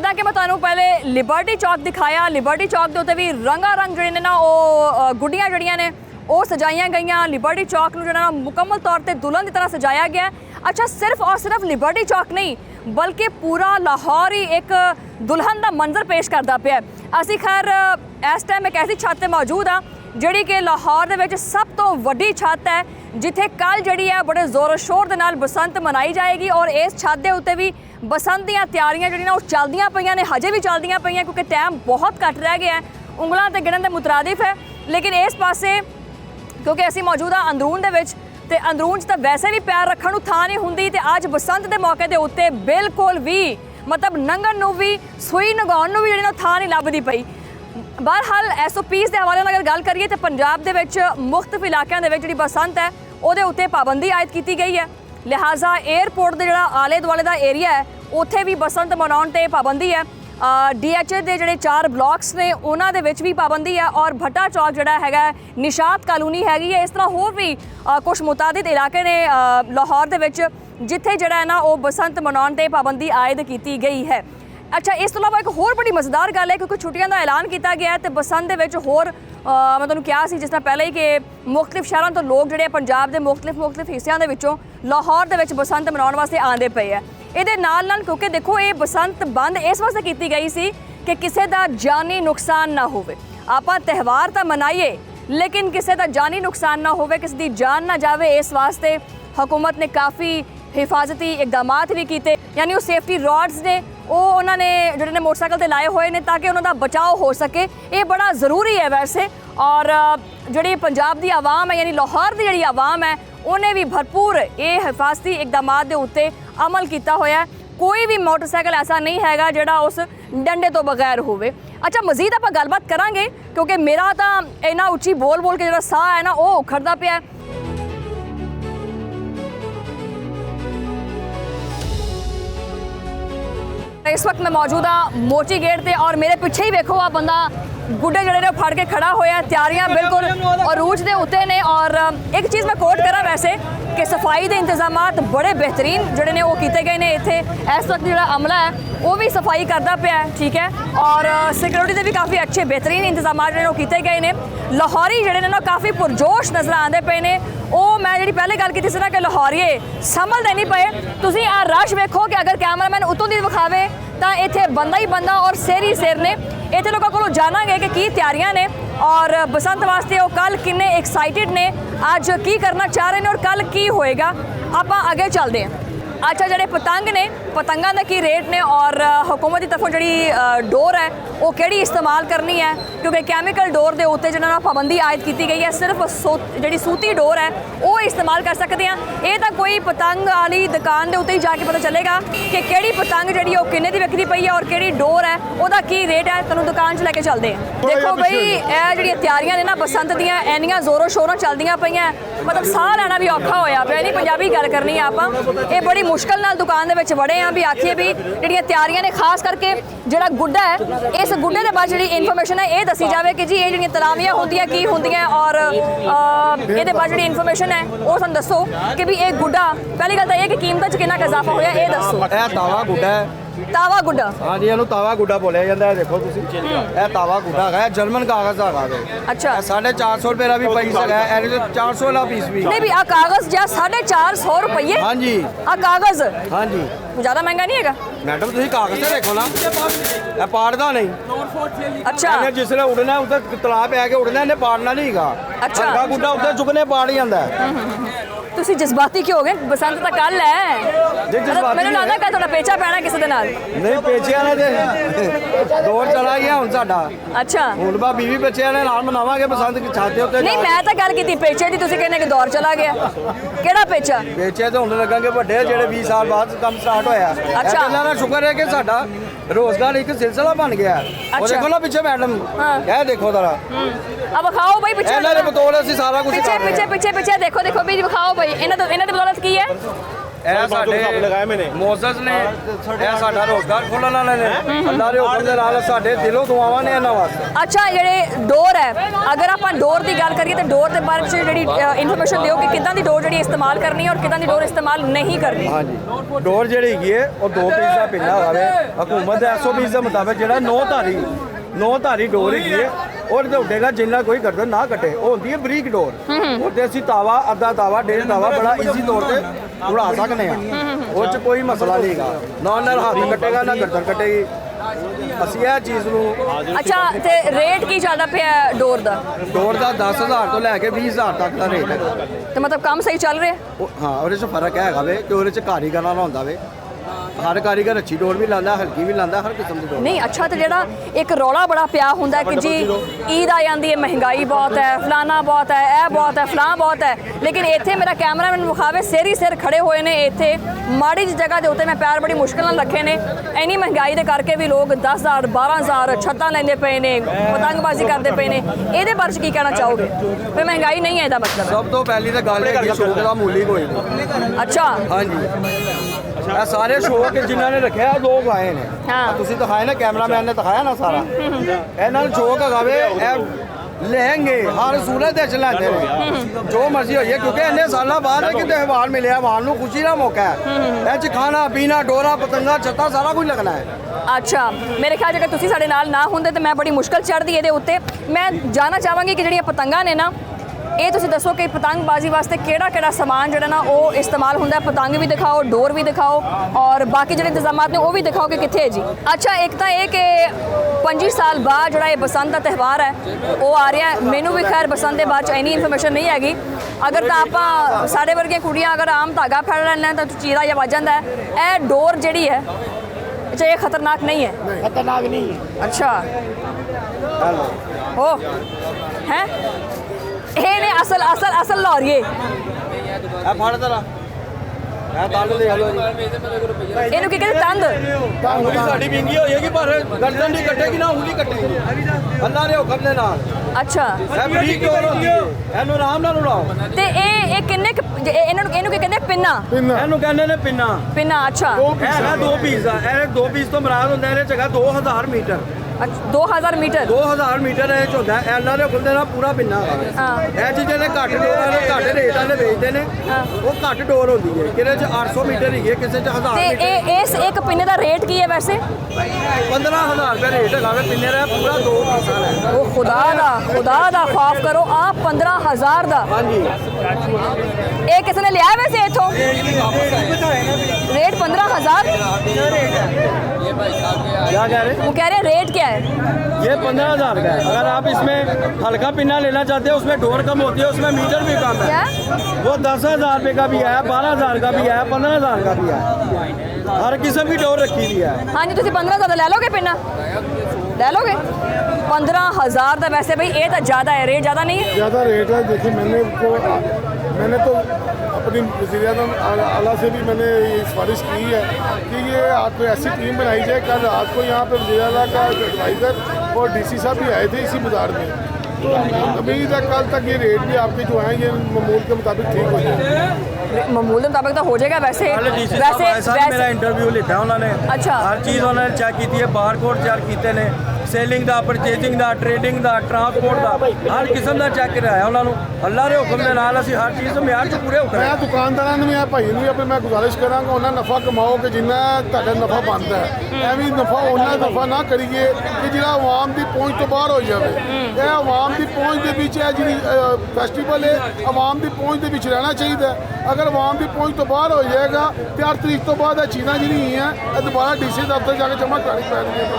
जिदा कि मैं तुहानू पहले लिबर्टी चौक दिखाया, लिबर्टी चौक के उत्ते भी रंगा रंग जिहड़े ने ना वो गुड्डियां जिहड़ियां ने वो सजाइयां गईयां। लिबर्टी चौक नूं जिहड़ा ना मुकम्मल तौर पर दुल्हन की तरह सजाया गया। अच्छा, सिर्फ और सिर्फ लिबर्टी चौक नहीं बल्कि पूरा लाहौर ही एक दुल्हन का मंजर पेश करता पिया। असी खैर इस टाइम एक ऐसी छत पर मौजूद हाँ जिहड़ी कि लाहौर दे विच सब तो वड्डी छत है, जिथे कल जिहड़ी है बड़े जोर शोर दे नाल बसंत मनाई जाएगी। और इस छत के उत्ते भी बसंत दीयां तैयारियां जिहड़ियां वो चलदियां पईयां ने, हजे भी चलदियां पईयां क्योंकि टाइम बहुत घट रह गया है, उंगलां ते गिणन दे मुतरादिफ है। लेकिन इस पासे क्योंकि असीं मौजूद हाँ अंदरून दे विच ते अंदरून च तां वैसे भी पैर रखण नूं थां नहीं हुंदी ते अज बसंत दे मौके दे उत्ते बिल्कुल भी मतलब नंगण नूं भी सूई नगाउण नूं भी जिहड़ी ना थां नहीं लभदी पई। बहरहाल SOPs के हवाले अगर गल करिए तो पंजाब के मुख्तलिफ इलाकों के जी बसंत है वो उत्ते पाबंदी आयद की गई है। लिहाजा एयरपोर्ट के जोड़ा आले दुआले का एरिया है उत्थे भी बसंत मनाउण ते पाबंदी है। DHA के जोड़े 4 ब्लॉक्स ने उन्होंने भी पाबंदी है और भट्टा चौक जोड़ा है निशात कॉलोनी हैगी है। इस तरह होर भी कुछ मुतादिद इलाके ने लाहौर के जिथे जोड़ा है ना वो बसंत मनाउण ते पाबंदी आयद की गई है। अच्छा, इस तो इलावा एक होर बड़ी मज़ेदार गल है क्योंकि छुट्टियां का ऐलान किया गया है तो बसंत के होर मैं तुहानूं कहा सी जिस तरह पहले ही कि मुख्तलिफ शहरों तो लोग जोड़े पंजाब के मुख्तलिफ हिस्सों के लाहौर के बसंत मनाउण वास्ते आते पे है। ये नाल क्योंकि देखो ये बसंत बंद इस वास्ते की गई सी कि किसी का जानी नुकसान ना होवे। आपां त्यौहार तो मनाइए लेकिन किसी का जानी नुकसान ना होवे, किसी की जान ना जाए, इस वास्ते हुकूमत ने काफ़ी हिफाजती इकदाम भी किए। यानी वो सेफ्टी रॉड्स ने वो उन्होंने जोड़े ने मोटरसाइकिल से लाए हुए हैं ताकि उन्होंने बचाव हो सके। ये बड़ा ज़रूरी है वैसे। और जी पंजाब की आवाम है यानी लाहौर की जी आवाम है उन्हें भी भरपूर ये हिफाजती इकदाम के उत्ते अमल किया होया। कोई भी मोटरसाइकिल ऐसा नहीं हैगा जिहड़ा उस डंडे तो बगैर होवे। अच्छा, मजीद आप गलबात करांगे क्योंकि मेरा तो इन्ना उच्ची बोल बोल के जो साह है ना वो उखड़ता पिया। इस वक्त मैं मौजूद हाँ मोची गेट पे और मेरे पिछे ही देखो आ बंदा गुड्डे जड़े ने फड़ के खड़ा होया। तैयारियां बिल्कुल अरूज दे उत्ते ने। और एक चीज़ मैं कोट करा वैसे कि सफाई के इंतजामात बड़े बेहतरीन जोड़े ने वो किए गए हैं। इत्थे इस वक्त जो अमला है वो भी सफाई करता पिया है, ठीक है। और सिक्योरिटी के भी काफ़ी अच्छे बेहतरीन इंतजाम जो किए गए हैं। लाहौरी जोड़े ने ना काफ़ी पुरजोश नज़र आते पे ने। वो मैं जी पहले गल की सी ना कि लाहौरीए संभलते नहीं पे। तुसीं आ रश वेखो कि अगर कैमरामैन उतों दी विखावे तो इत्थे बंदा ही बंदा और सिर ही सिर ने। इत्थे लोगों को जानांगे कि की तैयारियां ने और बसंत वास्ते वो कल किन्ने एक्साइटेड ने, अज की करना चाह रहे हैं और कल की होएगा। आप आगे चलते हैं। अच्छा, जोड़े पतंग ने पतंगा का की रेट ने और हुकूमत की तरफों जी डोर है वो कि इस्तेमाल करनी है क्योंकि कैमिकल डोर के उत्ते जो पाबंदी आयद की गई है। सिर्फ जी सूती डोर है वो इस्तेमाल कर सकते हैं। ये तो कोई पतंग वाली दुकान के उत्ते ही जाके पता चलेगा कि किहड़ी पतंग जी किन्ने की विकदी पई है और किहड़ी डोर है वह की रेट है। तुहानूं दुकान च लैके चलते हैं। देखो बई यह जी तैयारियां ने ना बसंत दियां इन्नियां जोरों शोरों चलदियां पईयां, मतलब साह लैना भी औखा होया पिया। नहीं पंजाबी गल करनी है आपां, ये बड़ी मुश्किल नाल दुकान दे विच वड़े हैं भी आखिए भी जिहड़ियां तैयारियां ने खास करके जिहड़ा गुड्डा है इस गुड्डे के बाद जी इन्फॉर्मेशन है ये दसी जाए कि जी ये जिहड़ियां तलावियां होंदियां की होंदियां और ये बाद जी इन्फॉर्मेशन है वो तुहानूं दसो कि भी एक गुड्डा पहली गल तो ये कि कीमत च कितना इजाफा होया ये दसो। तावा गुड्डा है, तावा गुड्डा। हाँ जी, इहनूं तावा गुड्डा बोलिया जाता है। देखो तुसीं यह तावा गुड्डा है जर्मन कागज़ का है। अच्छा, 450 रुपये का भी पीस है, 400 वाला पीस भी नहीं भी आ कागज़ जा 450 रुपये। हाँ जी, आ कागज़ हाँ जी ज़्यादा महंगा नहीं है मैडम। तुसीं कागज़ से देखो ना, यह पाड़दा नहीं। अच्छा, इन्हें जिसले उड़ना उधर तलाब पै के उड़ना, इन्हें पाड़ना नहीं गा। अच्छा, हल्का गुड्डा उधर चुकने पाड़ जाता है। तुसी जज्बाती क्यों हो गए? बसंत तो कल है। मैंने लगता कि थोड़ा पेचा पैना किसी दे नाल नहीं पेचिया ने दौर चला गया हुण साडा। अच्छा, हुण बा 20 बच्चियां ने नाल मनावांगे बसंत की छाते उत्ते। नहीं मैं तो गल की पेचे दी, तुसी कहने कि दौर चला गया। केड़ा पेचा? पेचे तो हुण लगणगे वड्डे जेहड़े 20 साल बाद काम स्टार्ट होया। अच्छा, अल्लाह दा शुक्र है कि साडा रोजगार एक सिलसिला बन गया। अच्छा, और देखो ना पीछे मैडम, यह देखो जरा। अब खाओ भाई पीछे इन्हां दे बतौर असीं सारा कुछ पीछे पीछे पीछे पीछे देखो देखो भी दिखाओ भाई। इन्हां दे बदौलत की है ਇਹ ਸਾਡੇ ਲਗਾਏ ਮੈਨੇ ਮੋਜ਼ਸ ਨੇ ਇਹ ਸਾਡਾ ਰੋਜ਼ਗਾਰ ਖੋਲ੍ਹਣ ਵਾਲੇ ਨੇ ਅੱਲਾ ਦੇ ਹੁਕਮ ਦੇ ਨਾਲ ਸਾਡੇ ਦਿਲੋਂ ਦੁਆਵਾਂ ਨੇ ਇਹਨਾਂ ਵਾਸਤੇ। ਅੱਛਾ ਜਿਹੜੇ ਡੋਰ ਹੈ, ਅਗਰ ਆਪਾਂ ਡੋਰ ਦੀ ਗੱਲ ਕਰੀਏ ਤਾਂ ਡੋਰ ਦੇ ਬਾਰੇ 'ਚ ਜਿਹੜੀ ਇਨਫੋਰਮੇਸ਼ਨ ਦਿਓ ਕਿ ਕਿੱਦਾਂ ਦੀ ਡੋਰ ਜਿਹੜੀ ਇਸਤੇਮਾਲ ਕਰਨੀ ਹੈ ਔਰ ਕਿੱਦਾਂ ਦੀ ਡੋਰ ਇਸਤੇਮਾਲ ਨਹੀਂ ਕਰਨੀ। ਹਾਂਜੀ ਡੋਰ ਜਿਹੜੀ ਹੈਗੀ ਹੈ ਉਹ 2 ਪੀਸ ਦਾ ਪਿੰਨਾ ਹੋਵੇ ਹਕੂਮਤ ਦੇ SOPs ਦੇ ਮੁਤਾਬਕ ਜਿਹੜਾ 9 ਧਾਰੀ ਡੋਰ ਹੈਗੀ ਹੈ ਉਹਦੇ ਉੱਡੇਗਾ ਜਿੰਨਾ ਕੋਈ ਗਰਦਨ ਨਾ ਕੱਟੇ ਉਹ ਹੁੰਦੀ ਹੈ ਬਰੀਕ ਡੋਰ। ਉਹਦੇ ਅਸੀਂ ਤਾਵਾ ਅੱਧਾ ਤਾਵਾ 1.5 ਤਾਵਾ ਬੜਾ ਈਜ਼ੀ ਤੌਰ ਤੇ ਉਡਾ ਸਕਦੇ ਆ ਉਹ 'ਚ ਕੋਈ ਮਸਲਾ ਨਹੀਂ ਹੈਗਾ ਨਾ ਨਾਲ ਹੱਥ ਕੱਟੇਗਾ ਨਾ ਗਰਦਨ ਕੱਟੇਗੀ ਅਸੀਂ ਇਹ ਚੀਜ਼ ਨੂੰ। ਅੱਛਾ ਤੇ ਰੇਟ ਕੀ ਚੱਲਦਾ ਪਿਆ ਡੋਰ ਦਾ? ਡੋਰ ਦਾ 10,000 ਤੋਂ ਲੈ ਕੇ 20,000 ਤੱਕ ਦਾ ਰੇਟ ਹੈ। ਤੇ ਮਤਲਬ ਕੰਮ ਸਹੀ ਚੱਲ ਰਿਹਾ? ਹਾਂ ਉਹਦੇ 'ਚ ਫਰਕ ਹੈਗਾ ਵੇ ਕਿ ਉਹਦੇ 'ਚ ਕਾਰੀਗਰਾਂ ਨਾਲ ਹੁੰਦਾ ਵੇ ਹਰ ਕਾਰੀਗਰ ਅੱਛੀ ਡੋਰ ਵੀ ਲਾਉਂਦਾ ਹਲਕੀ ਵੀ ਲਾਉਂਦਾ ਹਰ ਕਿਸਮ ਦੀ ਡੋਰ। ਨਹੀਂ ਅੱਛਾ ਤੇ ਜਿਹੜਾ ਇੱਕ ਰੌਲਾ ਬੜਾ ਪਿਆ ਹੁੰਦਾ ਕਿ ਜੀ ਈਦ ਆ ਜਾਂਦੀ ਹੈ ਮਹਿੰਗਾਈ ਬਹੁਤ ਹੈ ਫਲਾਨਾ ਬਹੁਤ ਹੈ ਇਹ ਬਹੁਤ ਹੈ ਫਲਾਂ ਬਹੁਤ ਹੈ ਲੇਕਿਨ ਇੱਥੇ ਮੇਰਾ ਕੈਮਰਾਮੈਨ ਵਿਖਾਵੇ ਸਿਰ ਖੜੇ ਹੋਏ ਨੇ ਇੱਥੇ ਮਾੜੀ ਜਿਹੀ ਜਗ੍ਹਾ ਦੇ ਉੱਤੇ ਮੈਂ ਪੈਰ ਬੜੀ ਮੁਸ਼ਕਿਲ ਨਾਲ ਰੱਖੇ ਨੇ ਇੰਨੀ ਮਹਿੰਗਾਈ ਦੇ ਕਰਕੇ ਵੀ ਲੋਕ 10,000 12,000 ਛੱਤਾਂ ਲੈਂਦੇ ਪਏ ਨੇ ਪਤੰਗਬਾਜ਼ੀ ਕਰਦੇ ਪਏ ਨੇ ਇਹਦੇ ਬਾਰੇ 'ਚ ਕੀ ਕਹਿਣਾ ਚਾਹੋਗੇ? ਵੀ ਮਹਿੰਗਾਈ ਨਹੀਂ ਹੈ ਇਹਦਾ ਮਤਲਬ? ਸਭ ਤੋਂ ਪਹਿਲੀ ਤਾਂ ਗੱਲ ਹੈ ਕਿ ਸ਼ੌਕ ਦਾ ਮੁੱਲ ਹੀ ਕੋਈ ਨਹੀਂ। ਅੱਛਾ ਹਾਂਜੀ ਇਹ ਸਾਰੇ ਸ਼ੌਕ ਜਿਨ੍ਹਾਂ ਨੇ ਰੱਖਿਆ ਲੋਕ ਆਏ ਨੇ ਹਾਂ। ਤੁਸੀਂ ਦਿਖਾਇਆ ਨਾ ਕੈਮਰਾਮੈਨ ਨੇ ਦਿਖਾਇਆ ਨਾ ਸਾਰਾ ਇਹਨਾਂ ਨੂੰ ਸ਼ੌਕ ਹੈਗਾ ਵੇ ਇਹ ਲਹਿੰਗੇ ਹਰ ਸੂਰਤ ਵਿੱਚ ਲੈਂਦੇ ਨੇ ਜੋ ਮਰਜ਼ੀ ਹੋਈਏ ਕਿਉਂਕਿ ਇੰਨੇ ਸਾਲਾਂ ਬਾਅਦ ਇਹ ਤਿਉਹਾਰ ਮਿਲਿਆ ਆਵਾਮ ਨੂੰ ਖੁਸ਼ੀ ਦਾ ਮੌਕਾ ਹੈ ਇਹ 'ਚ ਖਾਣਾ ਪੀਣਾ ਡੋਰਾ ਪਤੰਗਾ ਛੱਤਾਂ ਸਾਰਾ ਕੁਝ ਲੱਗਣਾ ਹੈ। ਅੱਛਾ ਮੇਰੇ ਖਿਆਲ ਜੇਕਰ ਤੁਸੀਂ ਸਾਡੇ ਨਾਲ ਨਾ ਹੁੰਦੇ ਤੇ ਮੈਂ ਬੜੀ ਮੁਸ਼ਕਲ ਚੜ੍ਹਦੀ ਇਹਦੇ ਉੱਤੇ। ਮੈਂ ਜਾਣਨਾ ਚਾਹਾਂਗੀ ਕਿ ਜਿਹੜੀਆਂ ਪਤੰਗਾਂ ਨੇ ਨਾ ਇਹ ਤੁਸੀਂ ਦੱਸੋ ਕਿ ਪਤੰਗਬਾਜ਼ੀ ਵਾਸਤੇ ਕਿਹੜਾ ਸਮਾਨ ਜਿਹੜਾ ਨਾ ਉਹ ਇਸਤੇਮਾਲ ਹੁੰਦਾ? ਪਤੰਗ ਵੀ ਦਿਖਾਓ ਡੋਰ ਵੀ ਦਿਖਾਓ ਔਰ ਬਾਕੀ ਜਿਹੜੇ ਇੰਤਜ਼ਾਮਾਤ ਨੇ ਉਹ ਵੀ ਦਿਖਾਓ ਕਿ ਕਿੱਥੇ ਹੈ ਜੀ। ਅੱਛਾ ਇੱਕ ਤਾਂ ਇਹ ਕਿ 25 ਸਾਲ ਬਾਅਦ ਜਿਹੜਾ ਇਹ ਬਸੰਤ ਦਾ ਤਿਉਹਾਰ ਹੈ ਉਹ ਆ ਰਿਹਾ ਮੈਨੂੰ ਵੀ ਖੈਰ ਬਸੰਤ ਦੇ ਬਾਅਦ 'ਚ ਇੰਨੀ ਇਨਫੋਰਮੇਸ਼ਨ ਨਹੀਂ ਹੈਗੀ ਅਗਰ ਤਾਂ ਆਪਾਂ ਸਾਡੇ ਵਰਗੀਆਂ ਕੁੜੀਆਂ ਅਗਰ ਆਮ ਧਾਗਾ ਫੜ ਲੈਣਾ ਤਾਂ ਚੀਰਾ ਜਿਹਾ ਵੱਜ ਜਾਂਦਾ ਹੈ। ਇਹ ਡੋਰ ਜਿਹੜੀ ਹੈ ਅੱਛਾ ਇਹ ਖਤਰਨਾਕ ਨਹੀਂ ਹੈ? खतरनाक नहीं है। ਅੱਛਾ ਹੋ ਹੈ ਇਹ ਨੇ ਅਸਲ ਲਾਹੌਰੀਏ। ਇਹ ਫੜ ਤਰਾ ਇਹ ਦੰਦ ਦੇਖ ਲਓ ਜੀ ਇਹਨੂੰ ਕੀ ਕਹਿੰਦੇ ਤੰਦ? ਉਂਗਲੀ ਸਾਡੀ ਵਿੰਗੀ ਹੋਏਗੀ ਪਰ ਗਰਦਨ ਨਹੀਂ ਕੱਟੇਗੀ ਨਾ ਉਂਗਲੀ ਕੱਟੇਗੀ ਅੱਲਾ ਦੇ ਹੁਕਮ ਦੇ ਨਾਲ। ਅੱਛਾ ਇਹ ਬਰੀਕ ਡੋਰ ਹੁੰਦੀ ਹੈ ਇਹਨੂੰ ਆਰਾਮ ਨਾਲ ਉਡਾਓ। ਤੇ ਇਹ ਕਿੰਨੇ ਇਹਨੂੰ ਕੀ ਕਹਿੰਦੇ? ਪਿੰਨਾ? ਇਹਨੂੰ ਕਹਿੰਦੇ ਨੇ ਪਿੰਨਾ। ਪਿੰਨਾ ਅੱਛਾ ਇਹ ਹੈਗਾ 2 ਪੀਸ ਦਾ ਇਹ 2 ਪੀਸ ਤੋਂ ਮੁਰਾਦ ਹੁੰਦਾ ਇਹਦੇ 'ਚ ਹੈਗਾ 2000 ਮੀਟਰ 2000 ਮੀਟਰ 2000 ਮੀਟਰ ਇਹ 'ਚ ਹੁੰਦਾ ਇਹਨਾਂ ਦੇ ਖੁੱਲਦੇ ਨਾਲ ਪੂਰਾ ਪਿੰਨਾ ਹੈਗਾ। ਹਾਂ ਇਹ ਚੀਜ਼ਾਂ ਦੇ ਘੱਟ ਡੋਰਾਂ ਨੇ ਘੱਟ ਰੇਟਾਂ ਦੇ ਵੇਚਦੇ ਨੇ ਉਹ ਘੱਟ ਡੋਰ ਹੁੰਦੀ ਹੈ ਕਿਸੇ 'ਚ 800 ਮੀਟਰ ਹੈਗੀ ਹੈ ਕਿਸੇ 'ਚ 1000 ਤੇ ਮੀਟਰ। ਇਸ ਇੱਕ ਪਿੰਨੇ ਦਾ ਰੇਟ ਕੀ ਹੈ ਵੈਸੇ? 15,000 ਰੁਪਏ ਰੇਟ ਹੈਗਾ ਵੇ ਪਿੰਨੇ ਦਾ ਪੂਰਾ 2 ਪੀਸਾਂ ਹੈ। ਉਹ ਖੁਦਾ ਦਾ ਖੌਫ ਕਰੋ ਆ 15,000 ਦਾ। ਹਾਂਜੀ ਇਹ ਕਿਸੇ ਨੇ ਲਿਆ ਵੈਸੇ ਇੱਥੋਂ रेट 15,000? क्या कह रहे हैं? वो कह रहे हैं रेट क्या है? ये 15,000 का है। अगर आप इसमें हल्का पिन्ना लेना चाहते हैं उसमें डोर कम होती है उसमें मीटर भी कम है। क्या? वो 10,000 रुपये का भी है 12,000 का भी है 15,000 का भी है हर किस्म की डोर रखी हुई है। हाँ जी तुम 15,000 का ले लोगे पिन्ना? ले लोगे 15,000 का? वैसे भाई ये तो ज़्यादा है, रेट ज़्यादा नहीं है? ज़्यादा रेट है। देखिए मैंने तो अपनी वज़ीर-ए-आज़म आला से भी मैंने ये सिफारिश की है कि ये आपको ऐसी टीम बनाई जाए। कल रात को यहाँ पे वज़ीर आला का एडवाइज़र और डीसी साहब भी आए थे इसी बाज़ार में, तो उम्मीद है कल तक ये रेट भी आपके जो हैं ये मामूल के मुताबिक ठीक हो जाए। मामूल के मुताबिक तो हो जाएगा। वैसे मेरा इंटरव्यू लिखा है उन्होंने। अच्छा। हर चीज़ उन्होंने चेक की है बार कोड चेक किए ने सेलिंग का परचेजिंग का ट्रेडिंग का ट्रांसपोर्ट का हर किस्म का चेक कराया उन्होंने अल्लाह के हुक्म के नाल असीं हर चीज़ म्यार च पूरे उतरे। मैं दुकानदारों ने भी भाई ने भी अपने मैं गुजारिश करांगा उन्हें नफ़ा कमाओ कि जिन्ना तुहाडा नफ़ा बनता है एवं नफ़ा उन्ना नफ़ा ना करिए कि जिहड़ा आवाम की पहुँच तो बाहर हो जाए। यह आवाम की पहुँच के विच है जी फैसटिवल है आवाम की पहुँच के विच रहना चाहिए। अगर आवाम की पहुँच तो बाहर हो जाएगा तो 8 तरीक तो बाद चीज़ां जिहड़ियां हैं दोबारा DC दफ्तर जाके जमा करानी पैणगीਆਂ।